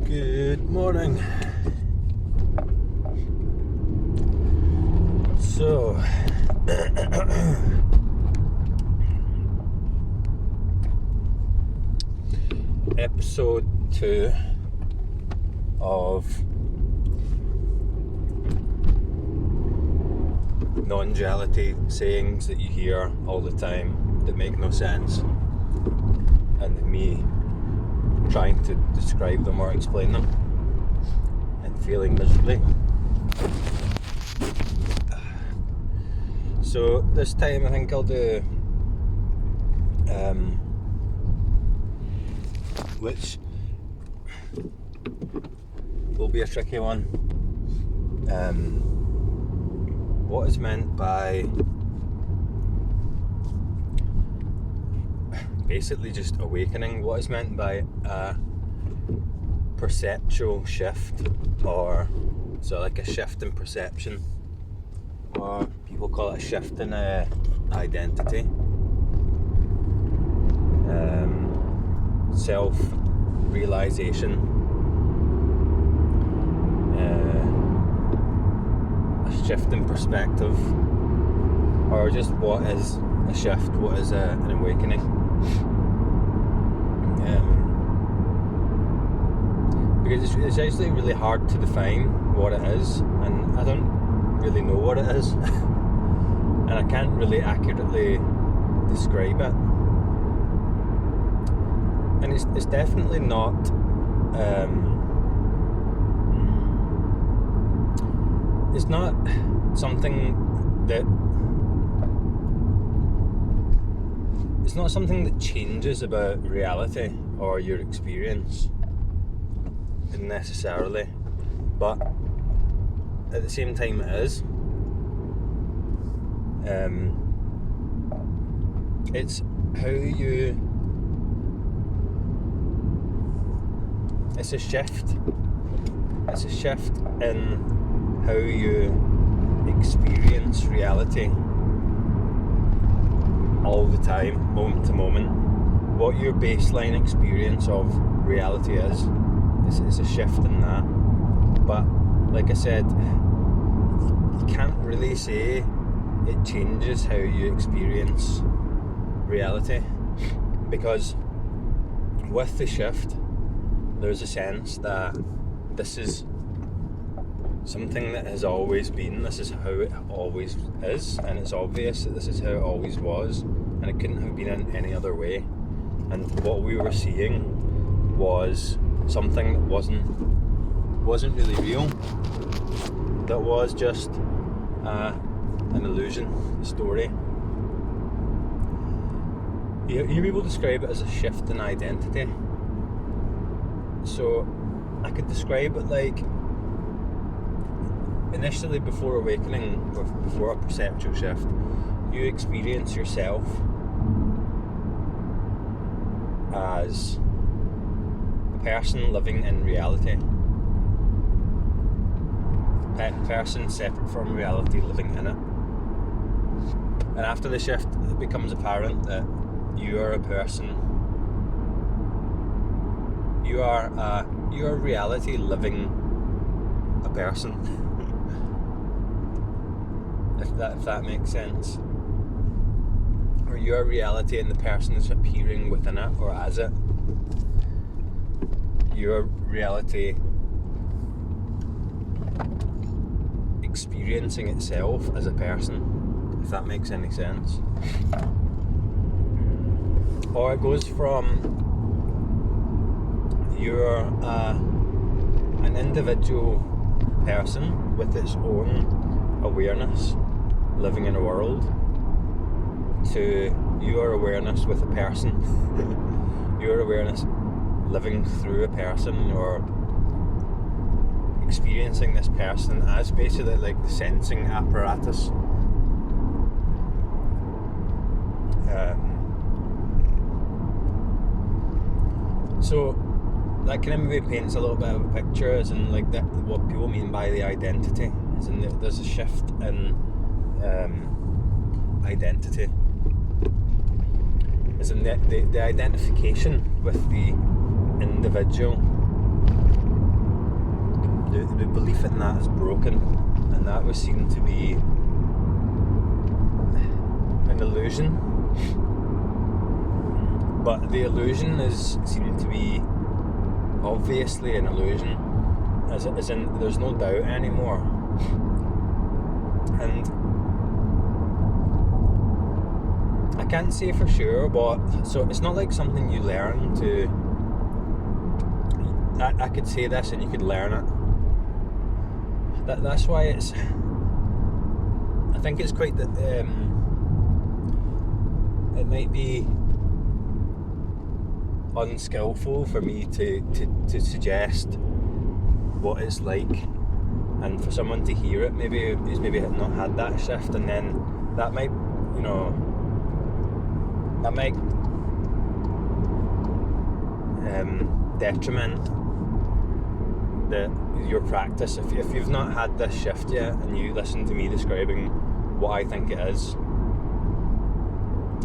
Good morning. So, episode 2 of non-duality sayings that you hear all the time that make no sense, and me trying to describe them or explain them and failing miserably. So this time I think I'll do which will be a tricky one. What is meant by basically just awakening? What is meant by a perceptual shift, or so like a shift in perception, or people call it a shift in identity, self-realization, a shift in perspective, or just what is a shift, what is an awakening. Because it's actually really hard to define what it is, and I don't really know what it is, and I can't really accurately describe it. And it's definitely not it's not something that changes about reality or your experience necessarily, but at the same time it is. It's how you. It's a shift. It's a shift in how you experience reality all the time, moment to moment. What your baseline experience of reality is a shift in that. But like I said, you can't really say it changes how you experience reality, because with the shift there's a sense that this is something that has always been, this is how it always is, and it's obvious that this is how it always was, and it couldn't have been in any other way. And what we were seeing was something that wasn't really real, that was just an illusion, a story. You hear people describe it as a shift in identity. So I could describe it like, initially before awakening, or before a perceptual shift, you experience yourself as a person living in reality, a person separate from reality, living in it. And after the shift, it becomes apparent that you are a person. You are reality living a person. if that makes sense. Or you are reality and the person is appearing within it or as it. Your reality experiencing itself as a person, if that makes any sense. Or it goes from you're an individual person with its own awareness living in a world, to your awareness with a person, your awareness living through a person, or experiencing this person as basically like the sensing apparatus. So that kind of maybe paints a little bit of a picture, as in like that, what people mean by the identity, as in there's a shift in identity. is in the identification with the individual. The belief in that is broken, and that was seen to be an illusion. But the illusion is seen to be obviously an illusion, as in there's no doubt anymore. And I can't say for sure, but so it's not like something you learn to. I could say this and you could learn it. That's why it's. I think it's quite that. It might be unskillful for me to suggest what it's like, and for someone to hear it maybe not had that shift, and then that might detriment your practice if you've not had this shift yet and you listen to me describing what I think it is.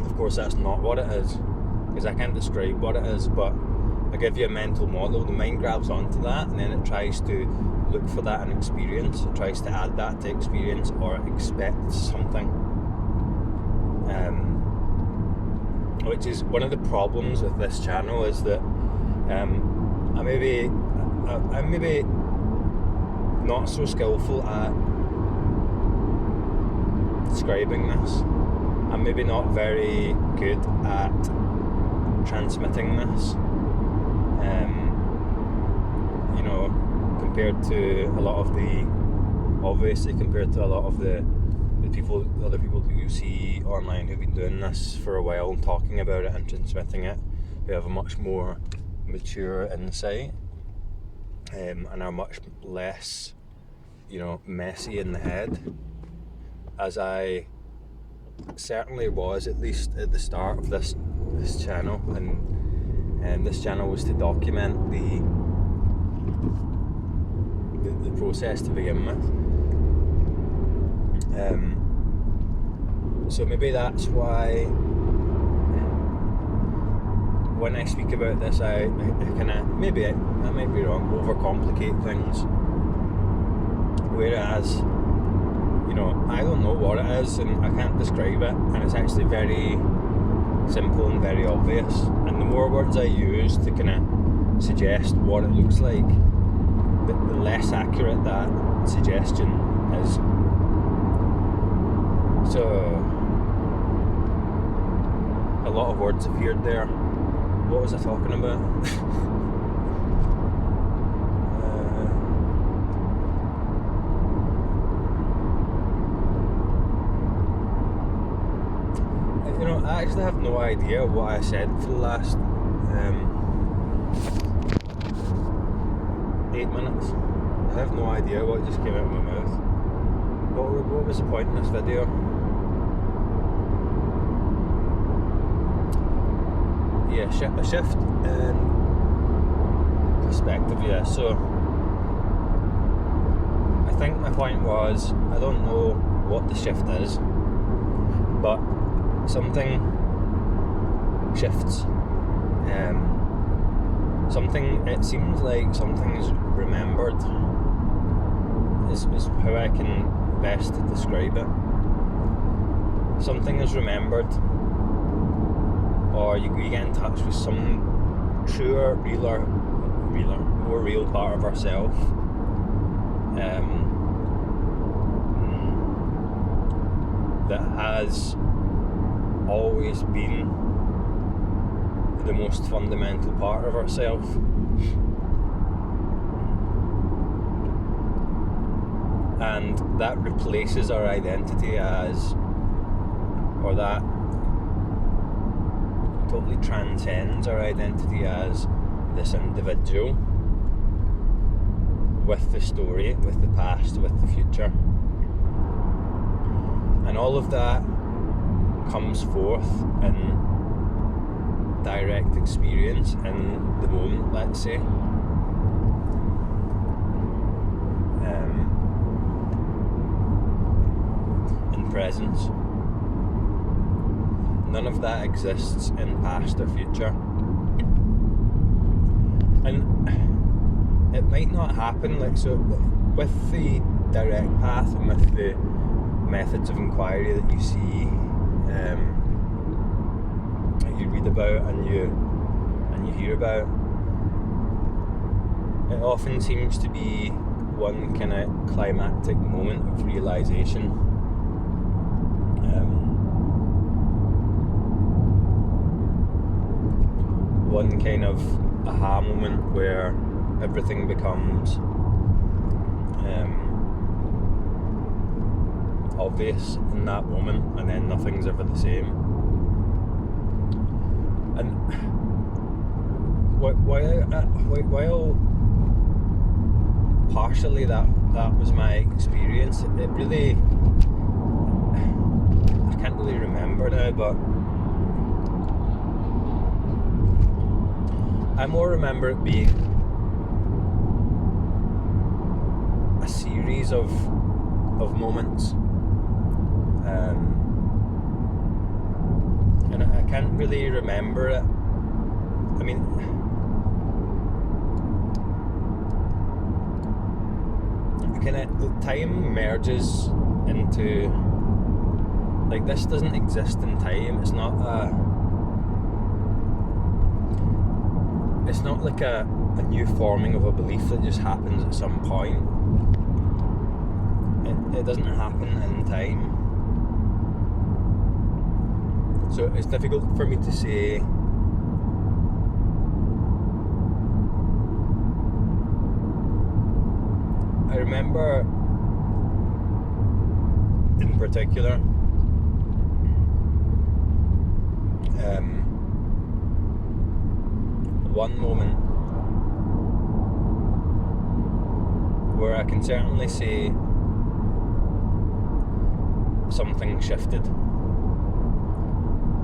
Of course that's not what it is, because I can't describe what it is, but I give you a mental model. The mind grabs onto that and then it tries to look for that in experience. It tries to add that to experience or expect something, which is one of the problems with this channel, is that I'm maybe not so skillful at describing this. I'm maybe not very good at transmitting this, compared to a lot of the other people that you see online who've been doing this for a while and talking about it and transmitting it, who have a much more mature insight, and are much less, messy in the head, as I certainly was, at least at the start of this channel. And this channel was to document the process to begin with. So maybe that's why when I speak about this, I kind of, maybe I might be wrong, overcomplicate things. Whereas, I don't know what it is and I can't describe it, and it's actually very simple and very obvious. And the more words I use to kind of suggest what it looks like, the less accurate that suggestion is. So, a lot of words appeared there. What was I talking about? I actually have no idea what I said for the last 8 minutes. I have no idea what just came out of my mouth. What was the point in this video? Yeah, a shift in perspective, yeah. So I think my point was, I don't know what the shift is, but something shifts. It seems like something's remembered is how I can best describe it. Something is remembered, or you get in touch with some truer, realer, more real part of ourselves. That has always been the most fundamental part of ourselves. And that replaces our identity as, or that totally transcends our identity as this individual with the story, with the past, with the future. And all of that comes forth in direct experience in the moment, let's say. In presence. none of that exists in past or future. And it might not happen, like, so with the direct path and with the methods of inquiry that you see, that you read about and you hear about, it often seems to be one kind of climactic moment of realization. One kind of aha moment where everything becomes obvious in that moment, and then nothing's ever the same. And while partially that was my experience, it really, I can't really remember now, but I more remember it being a series of moments, and I can't really remember it. I mean, kind of time merges into, like, this doesn't exist in time. It's not like a new forming of a belief that just happens at some point. It doesn't happen in time. So it's difficult for me to say I remember in particular one moment where I can certainly say something shifted,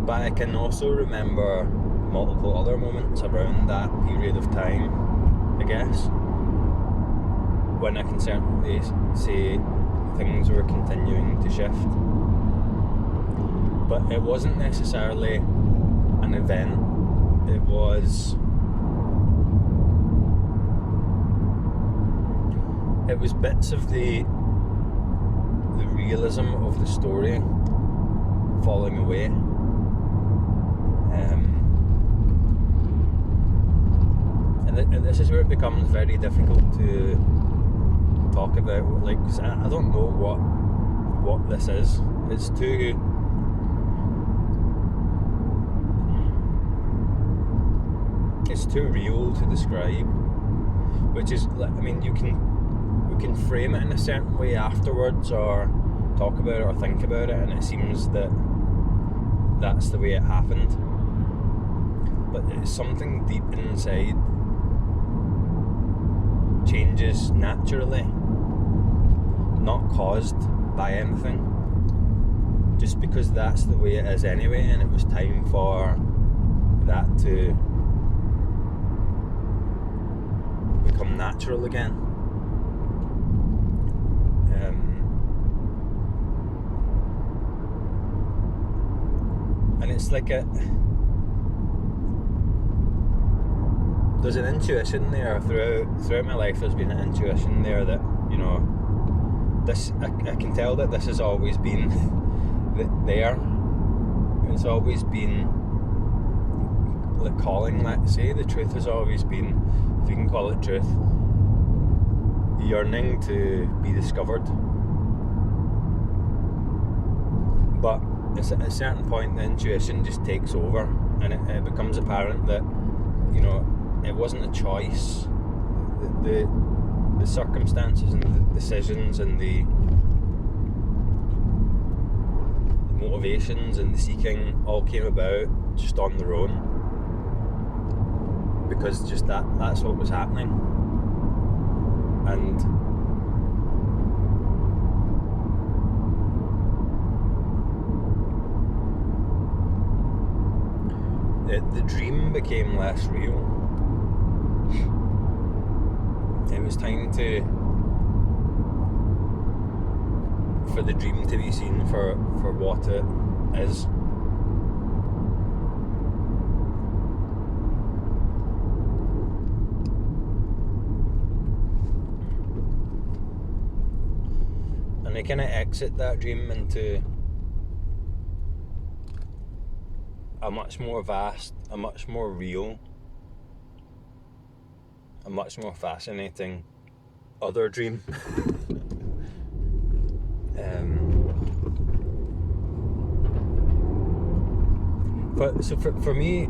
but I can also remember multiple other moments around that period of time, I guess, when I can certainly say things were continuing to shift. But it wasn't necessarily an event, it was bits of the realism of the story falling away. And this is where it becomes very difficult to talk about, like, 'cause I don't know what this is. It's too real to describe, which is, I mean, we can frame it in a certain way afterwards, or talk about it or think about it, and it seems that that's the way it happened. But it's something deep inside changes naturally, not caused by anything, just because that's the way it is anyway, and it was time for that to become natural again. And it's like there's an intuition there throughout my life. There's been an intuition there that, you know, this I can tell that this has always been there. It's always been the calling, let's say. The truth has always been, if you can call it truth, yearning to be discovered. But at a certain point, the intuition just takes over, and it becomes apparent that, you know, it wasn't a choice. The circumstances and the decisions and the motivations and the seeking all came about just on their own, because just that's what was happening. And the dream became less real. It was time for the dream to be seen for what it is. and I kind of exit that dream into a much more vast, a much more real, a much more fascinating other dream. But so for me,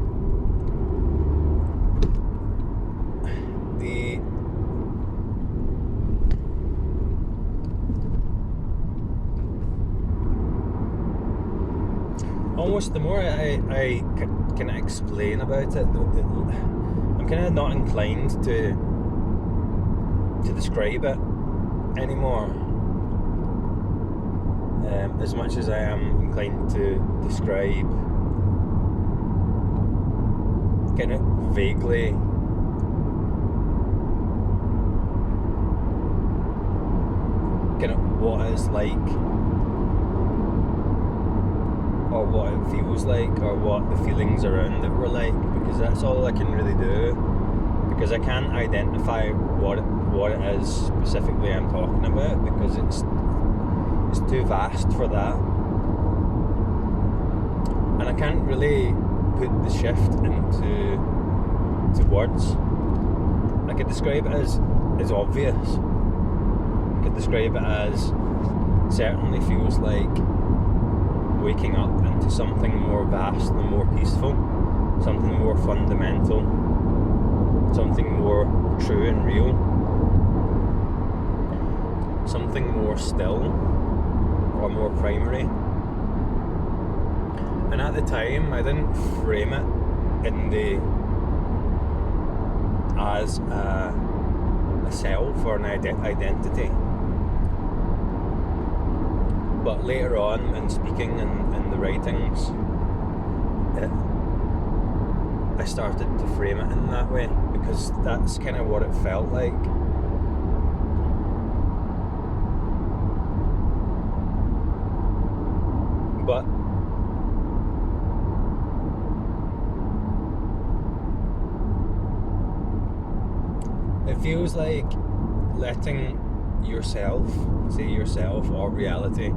the more I kind of explain about it, I'm kind of not inclined to describe it anymore, as much as I am inclined to describe kind of vaguely kind of what it's like, or what it feels like, or what the feelings around it were like, because that's all I can really do, because I can't identify what it is specifically I'm talking about, because it's too vast for that, and I can't really put the shift into words. I could describe it as obvious. I could describe it as certainly feels like waking up into something more vast and more peaceful, something more fundamental, something more true and real, something more still or more primary. And at the time I didn't frame it as a self or an identity. But later on, in speaking and in the writings, I started to frame it in that way, because that's kind of what it felt like. But it feels like letting yourself, say yourself or reality,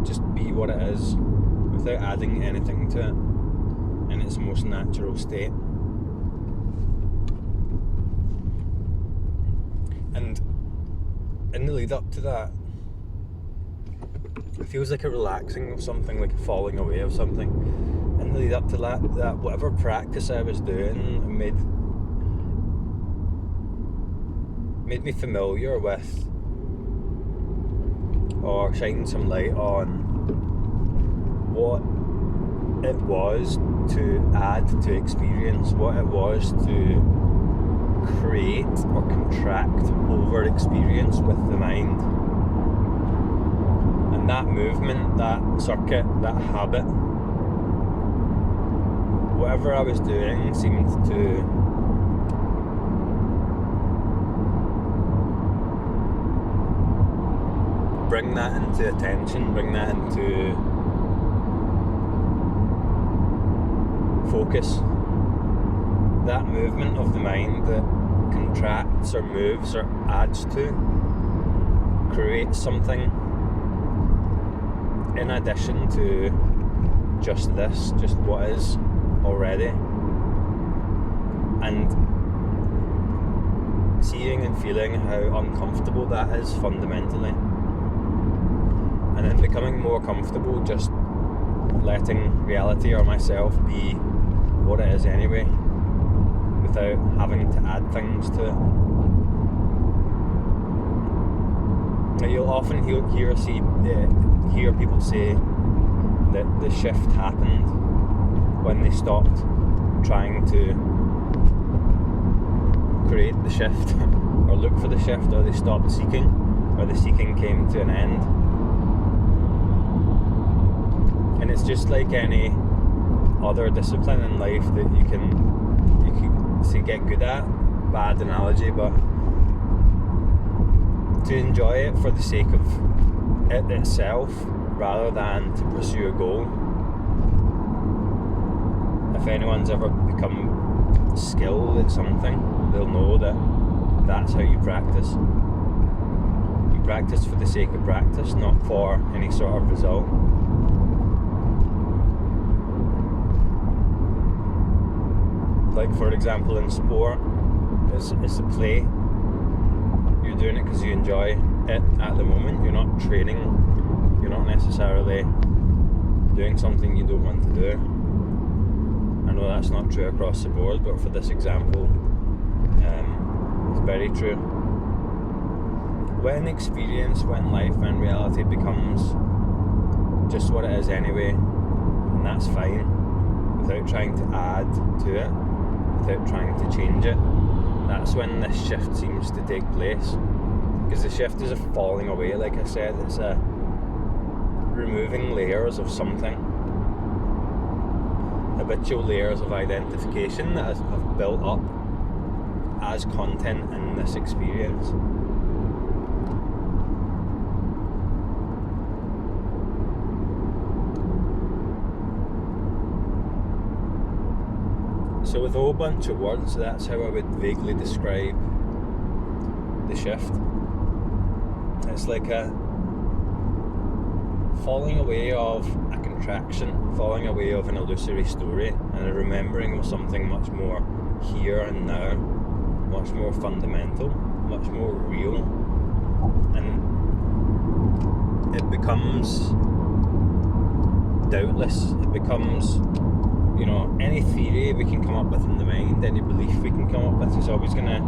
just be what it is without adding anything to it in its most natural state. And in the lead up to that, it feels like a relaxing of something, like a falling away of something. In the lead up to that whatever practice I was doing made me familiar with, or shine some light on, what it was to add to experience, what it was to create or contract over experience with the mind. And that movement, that circuit, that habit, whatever I was doing seemed to bring that into attention, bring that into focus. That movement of the mind that contracts or moves or adds to, creates something in addition to just this, just what is already. And seeing and feeling how uncomfortable that is fundamentally. And then becoming more comfortable just letting reality or myself be what it is anyway, without having to add things to it. Now, you'll often hear people say that the shift happened when they stopped trying to create the shift or look for the shift, or they stopped seeking, or the seeking came to an end. And it's just like any other discipline in life that you can say get good at, bad analogy, but to enjoy it for the sake of it itself rather than to pursue a goal. If anyone's ever become skilled at something, they'll know that that's how you practice. You practice for the sake of practice, not for any sort of result. Like, for example, in sport, it's a play. You're doing it because you enjoy it at the moment. You're not training. You're not necessarily doing something you don't want to do. I know that's not true across the board, but for this example, it's very true. When experience, when life, when reality becomes just what it is anyway, and that's fine, without trying to add to it, without trying to change it, that's when this shift seems to take place. Because the shift is a falling away, like I said, it's a removing layers of something, habitual layers of identification that have built up as content in this experience. So with a whole bunch of words, that's how I would vaguely describe the shift. It's like a falling away of a contraction, falling away of an illusory story, and a remembering of something much more here and now, much more fundamental, much more real. And it becomes doubtless. It becomes, any theory we can come up with in the mind, any belief we can come up with is always going to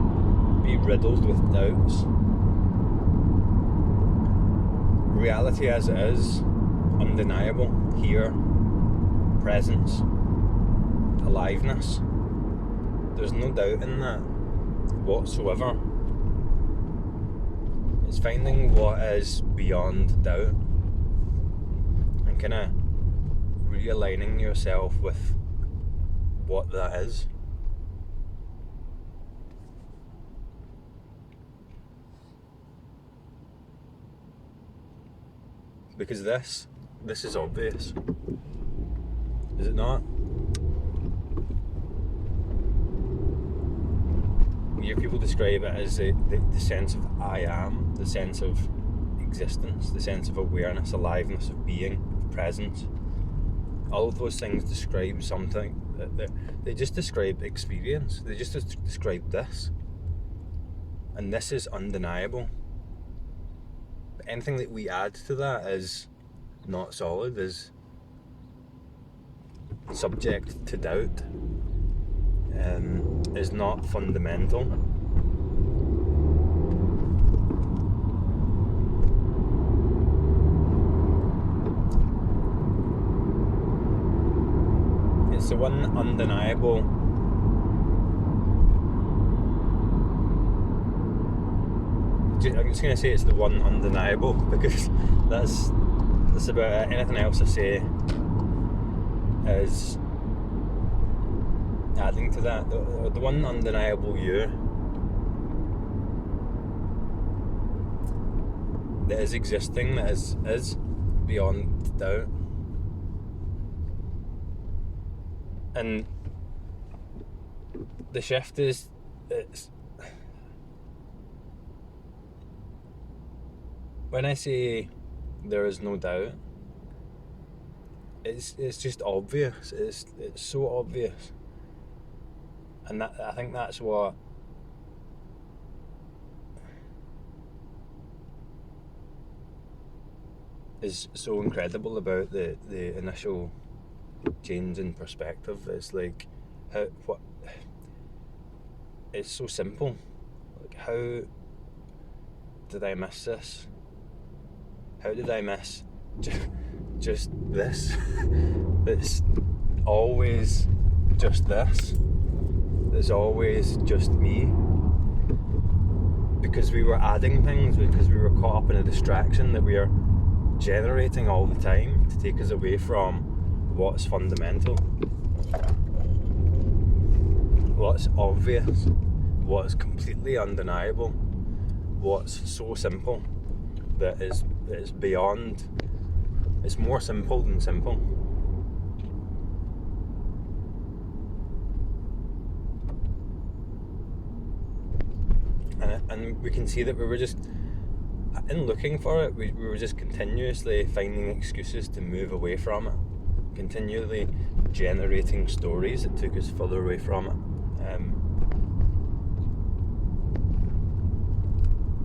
be riddled with doubts. Reality as it is, undeniable, here, presence, aliveness. There's no doubt in that whatsoever. It's finding what is beyond doubt and kind of realigning yourself with what that is. Because this is obvious, is it not? You hear people describe it as the sense of I am, the sense of existence, the sense of awareness, aliveness, of being, of presence. All of those things describe something. They just describe experience. They just describe this. And this is undeniable. But anything that we add to that is not solid, is subject to doubt, is not fundamental. It's the one undeniable I'm just going to say it's the one undeniable, because that's about it. Anything else I say is adding to that. The one undeniable you that is existing, that is beyond doubt. And the shift is, when I say there is no doubt, it's just obvious. It's so obvious, and that, I think that's what is so incredible about the initial change in perspective. It's like it's so simple. Like, how did I miss this? How did I miss just this? It's always just this. There's always just me. Because we were adding things, because we were caught up in a distraction that we are generating all the time to take us away from what's fundamental, what's obvious, what's completely undeniable, what's so simple that is beyond, it's more simple than simple. And we can see that we were just in looking for it, we were just continuously finding excuses to move away from it, continually generating stories that took us further away from it,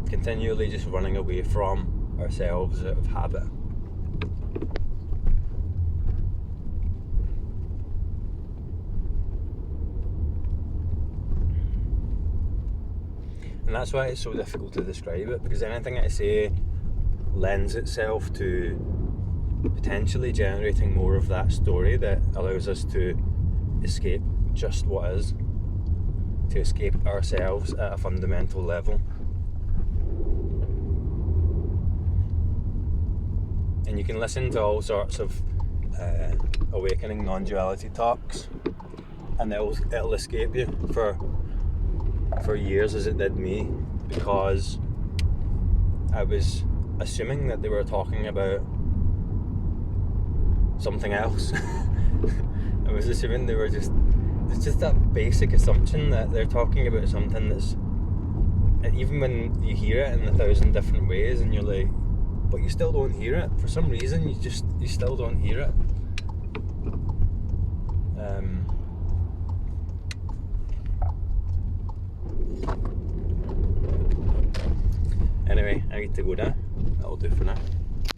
continually just running away from ourselves out of habit. And that's why it's so difficult to describe it, because anything I say lends itself to potentially generating more of that story that allows us to escape just what is, to escape ourselves at a fundamental level. And you can listen to all sorts of awakening non-duality talks, and it'll escape you for years, as it did me, because I was assuming that they were talking about something else. I was assuming it's just that basic assumption that they're talking about something that's, even when you hear it in 1,000 different ways and you're like, but you still don't hear it. For some reason, you still don't hear it. Anyway, I need to go now. That'll do for now.